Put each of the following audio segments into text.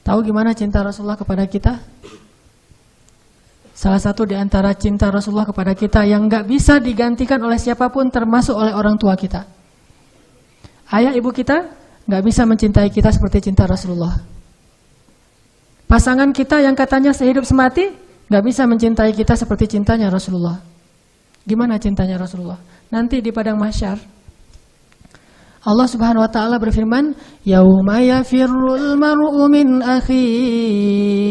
Tahu gimana cinta Rasulullah kepada kita? Salah satu di antara cinta Rasulullah kepada kita yang gak bisa digantikan oleh siapapun, termasuk oleh orang tua kita. Ayah ibu kita gak bisa mencintai kita seperti cinta Rasulullah. Pasangan kita yang katanya sehidup semati gak bisa mencintai kita seperti cintanya Rasulullah. Gimana cintanya Rasulullah? Nanti di padang mahsyar Allah Subhanahu wa taala berfirman, "Yauma yafirrul mar'u min akhihi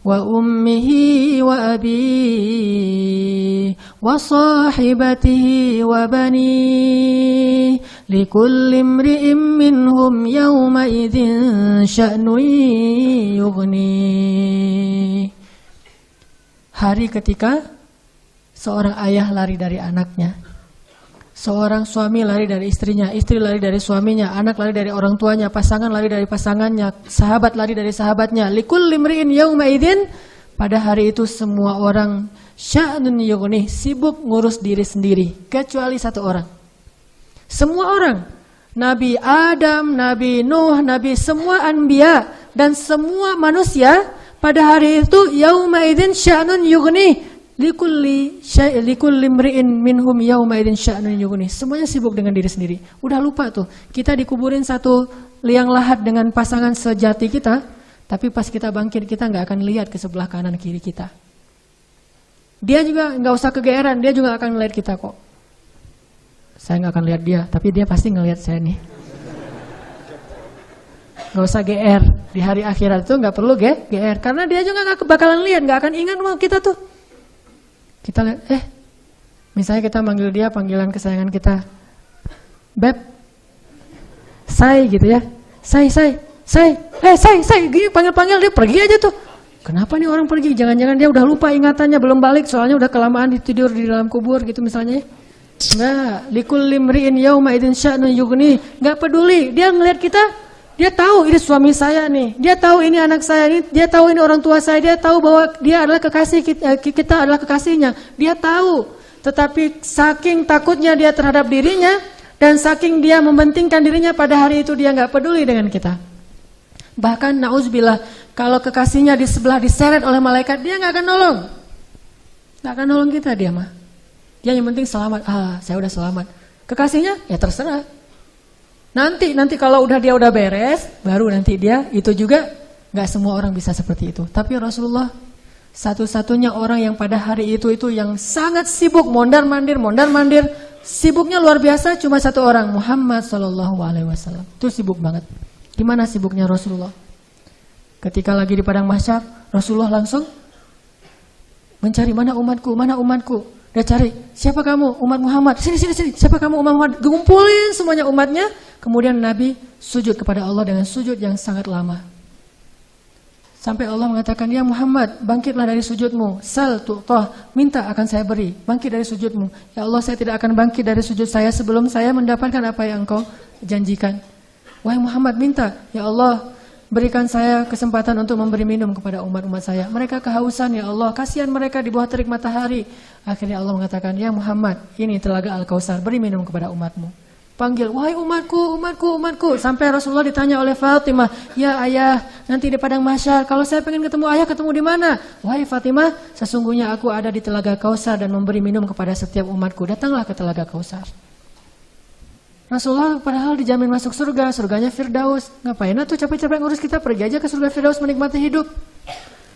wa ummihi wa abihi wa sahibatihi wa banihi likulli imri'in minhum yawma idzin sya'nun yughni." Hari ketika seorang ayah lari dari anaknya, seorang suami lari dari istrinya, istri lari dari suaminya, anak lari dari orang tuanya, pasangan lari dari pasangannya, sahabat lari dari sahabatnya. Likulli imri'in yauma idzin, pada hari itu semua orang sya'nun yughni, sibuk ngurus diri sendiri, kecuali satu orang. Semua orang, Nabi Adam, Nabi Nuh, Nabi semua anbiya dan semua manusia pada hari itu yauma idzin sya'nun yughni. Likulli imri'in minhum yauma idzin sya'nun yughni. Semuanya sibuk dengan diri sendiri. Udah lupa tuh, kita dikuburin satu liang lahat dengan pasangan sejati kita, tapi pas kita bangkit kita nggak akan lihat ke sebelah kanan kiri kita. Dia juga nggak usah kegeeran, dia juga akan ngelihat kita kok. Saya nggak akan lihat dia, tapi dia pasti ngelihat saya nih. Nggak usah GR, di hari akhirat itu nggak perlu GR, karena dia juga nggak bakalan lihat, nggak akan ingat sama kita tuh. Kita lihat, misalnya kita manggil dia panggilan kesayangan kita, Beb, say gitu ya, say, gini panggil-panggil dia pergi aja tuh. Kenapa nih orang pergi? Jangan-jangan dia udah lupa ingatannya, belum balik, soalnya udah kelamaan tidur di dalam kubur gitu misalnya. Enggak, likulli imri'in yauma idzin sya'nun yughni, enggak peduli, dia ngelihat kita. Dia tahu ini suami saya nih, dia tahu ini anak saya nih, dia tahu ini orang tua saya, dia tahu bahwa dia adalah kekasih kita adalah kekasihnya. Dia tahu, tetapi saking takutnya dia terhadap dirinya dan saking dia mementingkan dirinya pada hari itu dia nggak peduli dengan kita. Bahkan nauzubillah, kalau kekasihnya di sebelah diseret oleh malaikat, dia nggak akan nolong, nggak akan nolong kita dia mah. Dia yang penting selamat, saya udah selamat. Kekasihnya ya terserah. Nanti kalau dia udah beres, baru nanti dia, itu juga gak semua orang bisa seperti itu. Tapi Rasulullah satu-satunya orang yang pada hari itu yang sangat sibuk, mondar-mandir, sibuknya luar biasa, cuma satu orang, Muhammad SAW. Itu sibuk banget. Gimana sibuknya Rasulullah? Ketika lagi di padang mahsyar, Rasulullah langsung mencari mana umatku. Dia cari, siapa kamu? Umat Muhammad. Sini. Siapa kamu? Umat Muhammad. Kumpulin semuanya umatnya. Kemudian Nabi sujud kepada Allah dengan sujud yang sangat lama. Sampai Allah mengatakan, ya Muhammad, bangkitlah dari sujudmu. Sal tu'tah, minta akan saya beri. Bangkit dari sujudmu. Ya Allah, saya tidak akan bangkit dari sujud saya sebelum saya mendapatkan apa yang engkau janjikan. Wahai Muhammad, minta. Ya Allah, berikan saya kesempatan untuk memberi minum kepada umat-umat saya. Mereka kehausan, ya Allah. Kasihan mereka di bawah terik matahari. Akhirnya Allah mengatakan, ya Muhammad, ini telaga Al-Kautsar, beri minum kepada umatmu. Panggil, wahai umatku. Sampai Rasulullah ditanya oleh Fatimah, ya ayah, nanti di padang mahsyar, kalau saya pengen ketemu ayah, ketemu di mana? Wahai Fatimah, sesungguhnya aku ada di telaga Kautsar dan memberi minum kepada setiap umatku. Datanglah ke telaga Kautsar. Rasulullah padahal dijamin masuk surga, surganya Firdaus. Ngapain tuh capek-capek ngurus kita, pergi aja ke surga Firdaus menikmati hidup.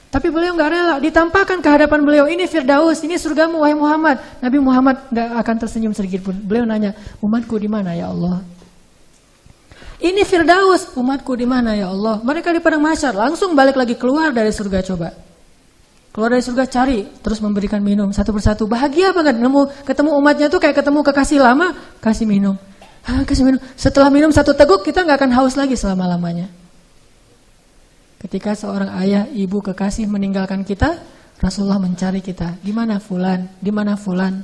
Tapi beliau nggak rela, ditampakkan ke hadapan beliau, ini Firdaus, ini surgamu wahai Muhammad. Nabi Muhammad nggak akan tersenyum sedikit pun. Beliau nanya, umatku di mana ya Allah? Ini Firdaus, umatku di mana ya Allah? Mereka di padang mahsyar, langsung balik lagi keluar dari surga coba. Keluar dari surga cari, terus memberikan minum satu persatu. Bahagia banget, ketemu umatnya tuh kayak ketemu kekasih lama, kasih minum. Kasih minum. Setelah minum satu teguk kita nggak akan haus lagi selama-lamanya. Ketika seorang ayah, ibu, kekasih meninggalkan kita, Rasulullah mencari kita. Di mana fulan? Di mana fulan?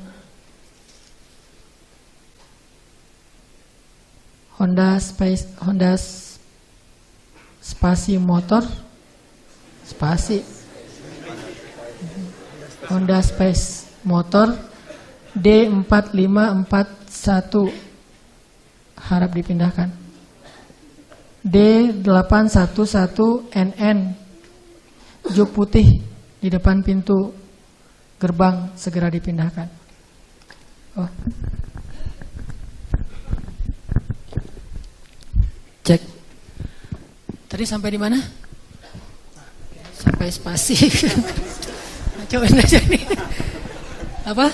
Honda Spasi motor, Honda Space motor D4541 harap dipindahkan. D811NN, juk putih di depan pintu gerbang, segera dipindahkan. Oh. Cek. Tadi sampai di mana? Sampai spasi. Cobain aja nih. Apa?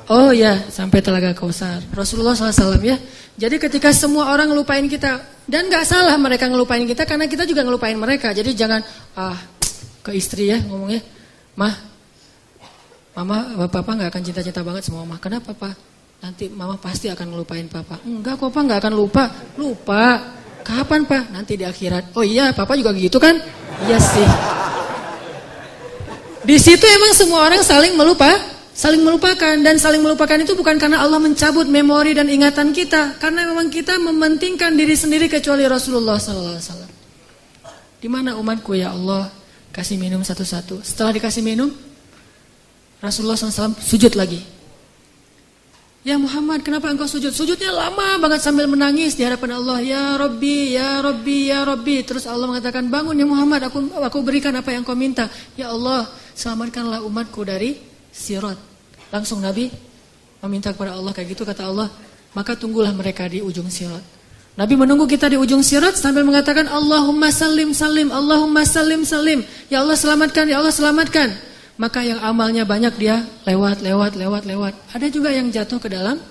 Oh ya, sampai Telaga Kausar. Rasulullah SAW ya. Jadi ketika semua orang ngelupain kita, dan gak salah mereka ngelupain kita karena kita juga ngelupain mereka. Jadi jangan ke istri ya ngomongnya, Mah, Mama, Papa gak akan cinta-cinta banget sama Mama. Kenapa Papa? Nanti Mama pasti akan ngelupain Papa. Enggak kok Papa, gak akan lupa. Lupa. Kapan Pak? Nanti di akhirat. Oh iya, Papa juga gitu kan? Iya sih. Di situ emang semua orang saling melupakan, dan saling melupakan itu bukan karena Allah mencabut memori dan ingatan kita, karena memang kita mementingkan diri sendiri kecuali Rasulullah SAW. Di mana umatku ya Allah? Kasih minum satu-satu. Setelah dikasih minum, Rasulullah SAW sujud lagi. Ya Muhammad, kenapa engkau sujud? Sujudnya lama banget sambil menangis di hadapan Allah. Ya Rabbi, ya Rabbi, ya Rabbi. Terus Allah mengatakan, bangun ya Muhammad, aku berikan apa yang kau minta. Ya Allah, selamatkanlah umatku dari sirat. Langsung Nabi meminta kepada Allah kayak gitu, kata Allah, maka tunggulah mereka di ujung sirat. Nabi menunggu kita di ujung sirat sambil mengatakan, Allahumma salim salim, Allahumma salim salim. Ya Allah selamatkan, ya Allah selamatkan. Maka yang amalnya banyak dia lewat. Ada juga yang jatuh ke dalam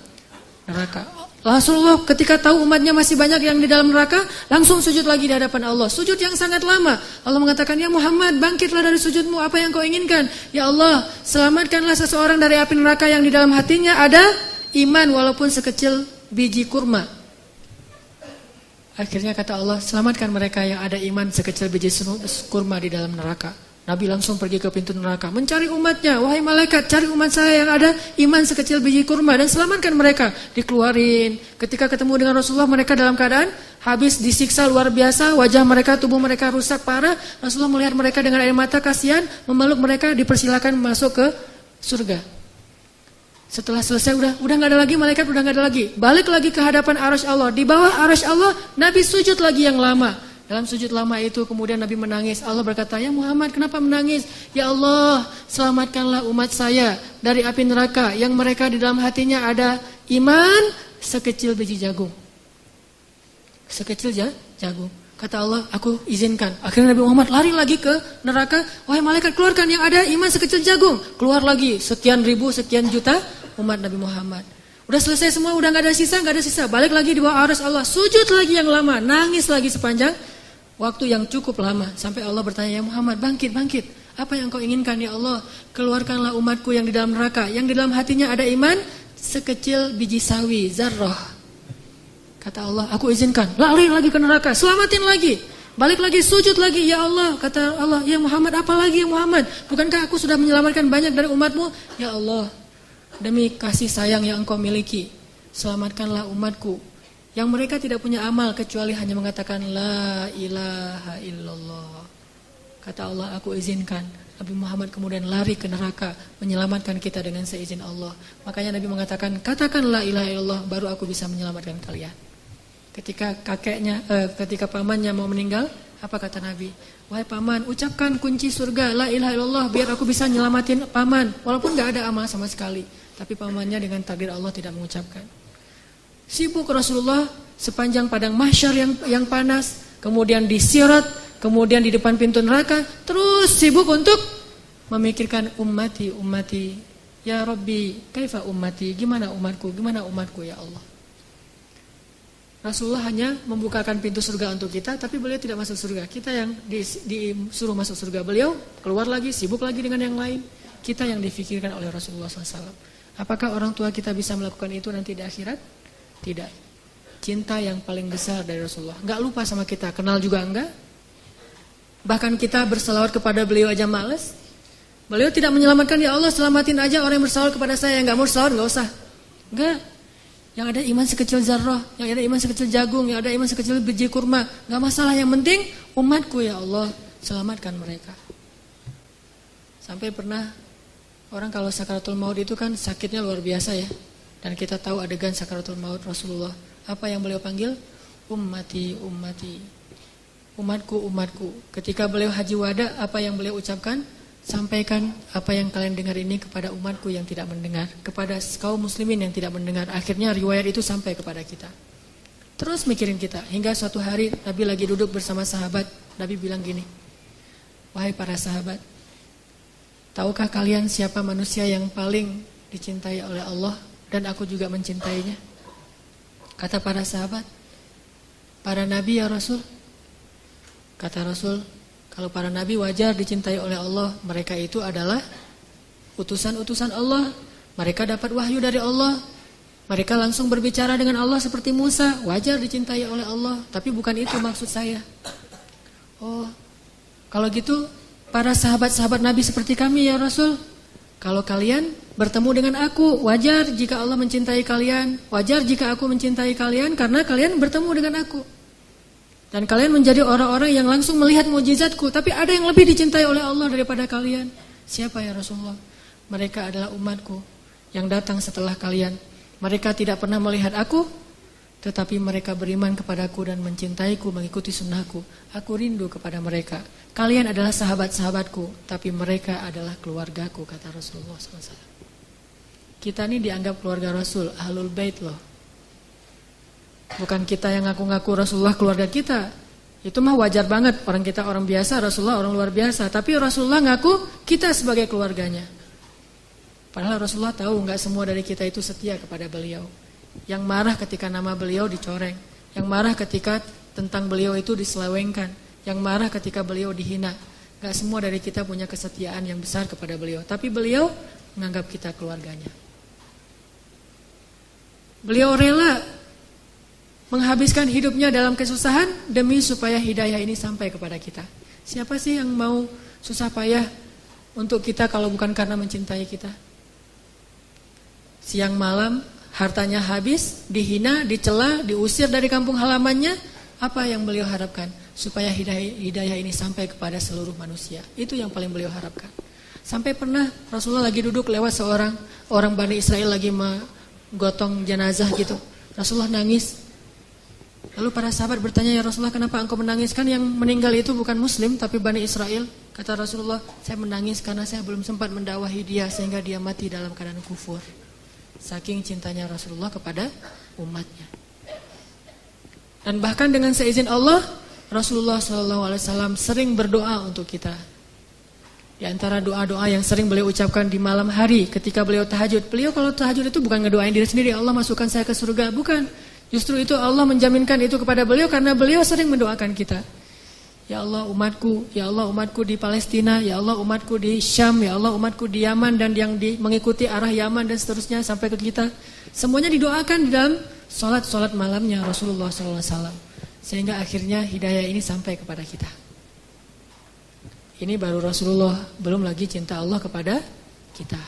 neraka. Rasulullah ketika tahu umatnya masih banyak yang di dalam neraka, langsung sujud lagi di hadapan Allah. Sujud yang sangat lama. Allah mengatakan, ya Muhammad, bangkitlah dari sujudmu, apa yang kau inginkan? Ya Allah, selamatkanlah seseorang dari api neraka yang di dalam hatinya ada iman walaupun sekecil biji kurma. Akhirnya kata Allah, selamatkan mereka yang ada iman sekecil biji kurma di dalam neraka. Nabi langsung pergi ke pintu neraka, mencari umatnya. Wahai malaikat, cari umat saya yang ada iman sekecil biji kurma dan selamatkan mereka. Dikeluarin. Ketika ketemu dengan Rasulullah, mereka dalam keadaan habis disiksa luar biasa. Wajah mereka, tubuh mereka rusak parah. Rasulullah melihat mereka dengan air mata, kasihan, memeluk mereka, dipersilakan masuk ke surga. Setelah selesai, udah gak ada lagi malaikat, udah gak ada lagi. Balik lagi ke hadapan arasy Allah. Di bawah arasy Allah, Nabi sujud lagi yang lama. Dalam sujud lama itu kemudian Nabi menangis. Allah berkata, ya Muhammad, kenapa menangis? Ya Allah, selamatkanlah umat saya dari api neraka yang mereka di dalam hatinya ada iman sekecil biji jagung. Sekecil jagung. Kata Allah, aku izinkan. Akhirnya Nabi Muhammad lari lagi ke neraka. Wahai malaikat, keluarkan yang ada iman sekecil jagung. Keluar lagi sekian ribu, sekian juta umat Nabi Muhammad. Udah selesai semua, udah gak ada sisa. Balik lagi di bawah arasy Allah. Sujud lagi yang lama, nangis lagi sepanjang waktu yang cukup lama. Sampai Allah bertanya, ya Muhammad, bangkit. Apa yang kau inginkan ya Allah? Keluarkanlah umatku yang di dalam neraka, yang di dalam hatinya ada iman sekecil biji sawi, zarrah. Kata Allah, aku izinkan. Lari lagi ke neraka, selamatin lagi. Balik lagi, sujud lagi, ya Allah. Kata Allah, ya Muhammad, apa lagi ya Muhammad? Bukankah aku sudah menyelamatkan banyak dari umatmu? Ya Allah, demi kasih sayang yang engkau miliki, selamatkanlah umatku yang mereka tidak punya amal kecuali hanya mengatakan la ilaha illallah. Kata Allah, aku izinkan. Nabi Muhammad kemudian lari ke neraka menyelamatkan kita dengan seizin Allah. Makanya Nabi mengatakan, katakan la ilaha illallah, baru aku bisa menyelamatkan kalian. Ketika ketika pamannya mau meninggal, apa kata Nabi? Wahai paman, ucapkan kunci surga la ilaha illallah biar aku bisa nyelamatin paman. Walaupun gak ada amal sama sekali, tapi pamannya dengan takdir Allah tidak mengucapkan. Sibuk Rasulullah sepanjang padang mahsyar yang panas, kemudian di sirat, kemudian di depan pintu neraka, terus sibuk untuk memikirkan ummati. Ya Rabbi, kaifa ummati? Gimana umatku ya Allah? Rasulullah hanya membukakan pintu surga untuk kita, tapi beliau tidak masuk surga. Kita yang disuruh masuk surga, beliau keluar lagi, sibuk lagi dengan yang lain. Kita yang difikirkan oleh Rasulullah SAW. Apakah orang tua kita bisa melakukan itu nanti di akhirat? Tidak. Cinta yang paling besar dari Rasulullah. Enggak lupa sama kita, kenal juga enggak. Bahkan kita berselawat kepada beliau aja males. Beliau tidak menyelamatkan, ya Allah selamatin aja orang yang berselawat kepada saya. Yang enggak mau selawat enggak usah. Enggak. Yang ada iman sekecil zarrah, yang ada iman sekecil jagung, yang ada iman sekecil biji kurma, enggak masalah, yang penting umatku ya Allah, selamatkan mereka. Sampai pernah orang kalau sakaratul maut itu kan sakitnya luar biasa ya. Dan kita tahu adegan sakaratul maut Rasulullah. Apa yang beliau panggil? ummati, ummati. Umatku, umatku. Ketika beliau haji wada, apa yang beliau ucapkan? Sampaikan apa yang kalian dengar ini kepada umatku yang tidak mendengar, kepada kaum muslimin yang tidak mendengar. Akhirnya riwayat itu sampai kepada kita. Terus mikirin kita, hingga suatu hari Nabi lagi duduk bersama sahabat. Nabi bilang gini, wahai para sahabat, tahukah kalian siapa manusia yang paling dicintai oleh Allah dan aku juga mencintainya? Kata para sahabat, para nabi ya Rasul. Kata Rasul, kalau para nabi wajar dicintai oleh Allah, mereka itu adalah utusan-utusan Allah. Mereka dapat wahyu dari Allah. Mereka langsung berbicara dengan Allah seperti Musa, wajar dicintai oleh Allah. Tapi bukan itu maksud saya. Oh, kalau gitu para sahabat-sahabat Nabi seperti kami ya Rasul. Kalau kalian bertemu dengan aku, wajar jika Allah mencintai kalian. Wajar jika aku mencintai kalian karena kalian bertemu dengan aku. Dan kalian menjadi orang-orang yang langsung melihat mukjizatku. Tapi ada yang lebih dicintai oleh Allah daripada kalian. Siapa ya Rasulullah? Mereka adalah umatku yang datang setelah kalian. Mereka tidak pernah melihat aku, tetapi mereka beriman kepadaku dan mencintaiku, mengikuti sunnahku. Aku rindu kepada mereka. Kalian adalah sahabat-sahabatku, tapi mereka adalah keluargaku, kata Rasulullah SAW. Kita ini dianggap keluarga Rasul, ahlul bait loh. Bukan kita yang ngaku-ngaku Rasulullah keluarga kita. Itu mah wajar banget, orang kita orang biasa, Rasulullah orang luar biasa. Tapi Rasulullah ngaku kita sebagai keluarganya. Padahal Rasulullah tahu gak semua dari kita itu setia kepada beliau. Yang marah ketika nama beliau dicoreng. Yang marah ketika tentang beliau itu diselewengkan. Yang marah ketika beliau dihina. Gak semua dari kita punya kesetiaan yang besar kepada beliau. Tapi beliau menganggap kita keluarganya. Beliau rela menghabiskan hidupnya dalam kesusahan demi supaya hidayah ini sampai kepada kita. Siapa sih yang mau susah payah untuk kita kalau bukan karena mencintai kita? Siang malam hartanya habis, dihina, dicela, diusir dari kampung halamannya. Apa yang beliau harapkan? Supaya hidayah ini sampai kepada seluruh manusia. Itu yang paling beliau harapkan. Sampai pernah Rasulullah lagi duduk lewat orang Bani Israel lagi menggotong jenazah gitu. Rasulullah nangis. Lalu para sahabat bertanya, ya Rasulullah, kenapa engkau menangis? Kan yang meninggal itu bukan muslim tapi Bani Israel. Kata Rasulullah, saya menangis karena saya belum sempat mendakwahi dia sehingga dia mati dalam keadaan kufur. Saking cintanya Rasulullah kepada umatnya. Dan bahkan dengan seizin Allah, Rasulullah SAW sering berdoa untuk kita. Di antara doa-doa yang sering beliau ucapkan di malam hari ketika beliau tahajud. Beliau kalau tahajud itu bukan ngedoain diri sendiri, Allah masukkan saya ke surga, bukan. Justru itu Allah menjaminkan itu kepada beliau karena beliau sering mendoakan kita. Ya Allah umatku di Palestina, ya Allah umatku di Syam, ya Allah umatku di Yaman dan yang mengikuti arah Yaman dan seterusnya sampai ke kita. Semuanya didoakan di dalam solat malamnya Rasulullah SAW. Sehingga akhirnya hidayah ini sampai kepada kita. Ini baru Rasulullah, belum lagi cinta Allah kepada kita.